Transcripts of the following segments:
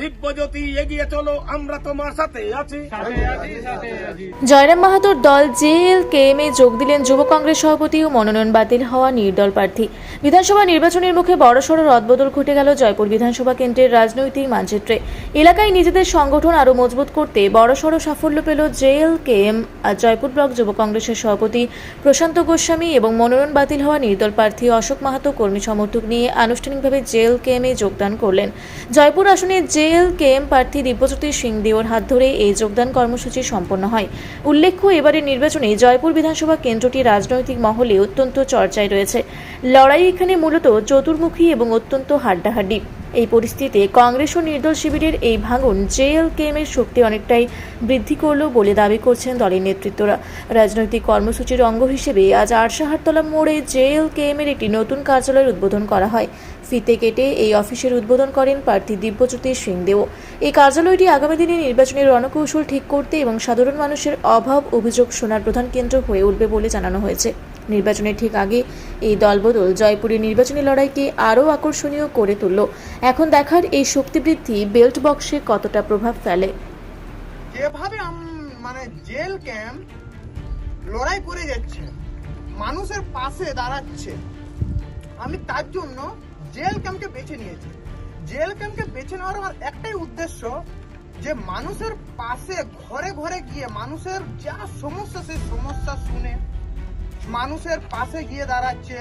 দিব্যজ্যোতি এগিয়ে চলো, আমরা তোমার সাথে আছি। জয়রাম মাহাতোর দল জেএলকেএমে যোগ দিলেন যুব কংগ্রেস সভাপতি ও মনোনয়ন বাতিল হওয়া নির্দল প্রার্থী। বিধানসভা নির্বাচনের মুখে বড়সড় রদবদল ঘটে গেল জয়পুর বিধানসভা কেন্দ্রের রাজনৈতিক মানচিত্রে। এলাকায় নিজেদের সংগঠন আরও মজবুত করতে বড়সড় সাফল্য পেল জেএলকেএম। আর জয়পুর ব্লক যুব কংগ্রেসের সভাপতি প্রশান্ত গোস্বামী এবং মনোনয়ন বাতিল হওয়া নির্দল প্রার্থী অশোক মাহাতো কর্মী সমর্থক নিয়ে আনুষ্ঠানিকভাবে জেএলকেএমে যোগদান করলেন। জয়পুর আসনে জেএলকেএম প্রার্থী দিব্যজ্যোতি সিংদেওর হাত ধরে এই যোগদান কর্মসূচি সম্পন্ন হয়। উল্লেখ্য, এবারের নির্বাচনে জয়পুর বিধানসভা কেন্দ্রটি রাজনৈতিক মহলে অত্যন্ত চর্চায় রয়েছে। লড়াই এখানে মূলত চতুর্মুখী এবং অত্যন্ত হাড্ডাহাড্ডি। এই পরিস্থিতিতে কংগ্রেস ও নির্দল শিবিরের এই ভাঙন জেএলকেএম এর শক্তি অনেকটাই বৃদ্ধি করল বলে দাবি করছেন দলের নেতৃত্বরা। রাজনৈতিক কর্মসূচির অঙ্গ হিসেবে আজ আরশাহারতলা মোড়ে জেএলকেএম এর একটি নতুন কার্যালয়ের উদ্বোধন করা হয়। ফিতে কেটে এই অফিসের উদ্বোধন করেন প্রার্থী দিব্যজ্যোতি সিংদেও। এই কার্যালয়টি আগামী দিনে নির্বাচনের রণকৌশল ঠিক করতে এবং সাধারণ মানুষের অভাব অভিযোগ শোনার প্রধান কেন্দ্র হয়ে উঠবে বলে জানানো হয়েছে। নির্বাচনের ঠিক আগে এই দলবদল জয়পুরের নির্বাচনী লড়াইকে আরও আকর্ষণীয় করে তুলল। এখন দেখার এই শক্তিবৃদ্ধি বেল্ট বক্সে কতটা প্রভাব ফেলে। যেভাবে জেএলকেএম লড়াই করে যাচ্ছে, মানুষের পাশে দাঁড়াচ্ছে, আমি তার জন্য জেএলকেএমকে বেছে নিয়েছি। জেএলকেএমকে বেছে নেওয়ার আমার একটাই উদ্দেশ্য, যে মানুষের পাশে ঘরে ঘরে গিয়ে মানুষের যা সমস্যা সেই সমস্যা শুনে মানুষের পাশে গিয়ে দাঁড়াচ্ছে।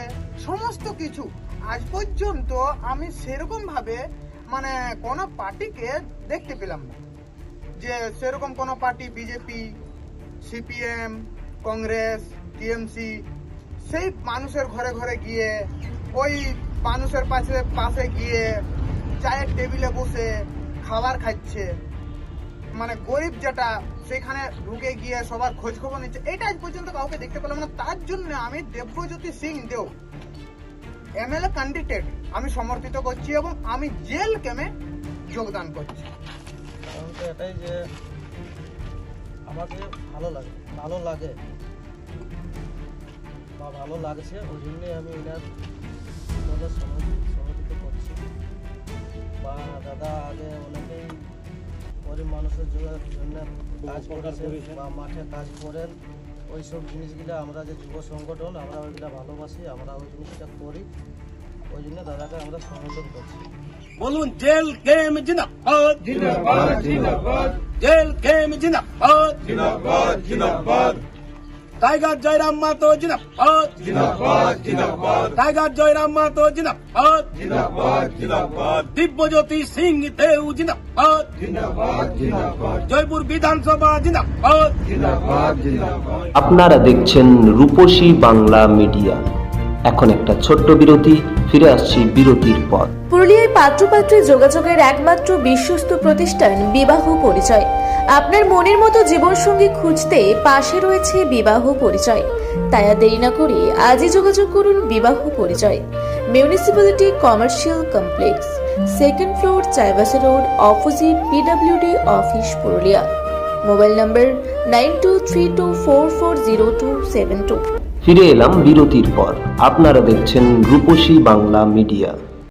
সমস্ত কিছু আজ পর্যন্ত আমি সেরকম ভাবে কোনো পার্টিকে দেখতে পেলাম না, যে সেরকম কোনো party BJP, CPM, Congress, TMC সেই মানুষের ঘরে ঘরে গিয়ে ওই মানুষের পাশে গিয়ে চায়ের টেবিলে বসে খাবার খাচ্ছে, গরিব যেটা সেখানে ঢুকে গিয়ে সবার খোঁজ খবর নিচ্ছে, এটা আজ পর্যন্ত কাউকে দেখতে পেলাম না। তার জন্য আমি দিব্যজ্যোতি সিংদেও এমএলএ ক্যান্ডিডেট আমি সমর্থিত করছি এবং আমি জেএলকেএমে যোগদান করছি। এটাই যে আমাকে ভালো লাগছে ওই জন্যই আমি এনার সমর্থিত করছি। বা দাদা আগে অনেকেই গরিব মানুষের জন্য কাজ করেছেন বা মাঠে কাজ করেন, ওই সব জিনিসগুলো আমরা যে যুব সংগঠন আমরা ওইগুলো ভালোবাসি, আমরা ওই জিনিসটা করি, ওই জন্য দাদাকে আমরা সমর্থন করছি। বলুন জেএলকেএম জিন্দাবাদ, জিন্দাবাদ, জিন্দাবাদ, জেএলকেএম জিন্দাবাদ, জিন্দাবাদ, জিন্দাবাদ, টাইগার জয়রাম মাহাতো জিন্দাবাদ, জিন্দাবাদ, জিন্দাবাদ, টাইগার জয়রাম মাহাতো জিন্দাবাদ, জিন্দাবাদ, জিন্দাবাদ, দিব্যজ্যোতি সিংদেও জিন্দাবাদ, জিন্দাবাদ, জিন্দাবাদ, জয়পুর বিধানসভা জিন্দাবাদ, জিন্দাবাদ, জিন্দাবাদ। আপনারা দেখছেন রূপসী বাংলা মিডিয়া। এখন একটা ছোট্ট বিরতি, ফিরে আসছি বিরতির পর। পুরুলিয়ায় পাত্রপাত্রী যোগাযোগের একমাত্র বিশ্বস্ত প্রতিষ্ঠান বিবাহ পরিচয়। আপনার মনের মতো জীবনসঙ্গী খুঁজতে পাশে রয়েছে বিবাহ পরিচয়। তাই আর দেরি না করে আজই যোগাযোগ করুন বিবাহ পরিচয়। Municipality commercial complex, 2nd floor, Chaibasa road, opposite PWD office, Purulia. Mobile নম্বর 9232440272। ফিরে এলাম বিরতির পর। আপনারা দেখছেন রূপসী বাংলা মিডিয়া।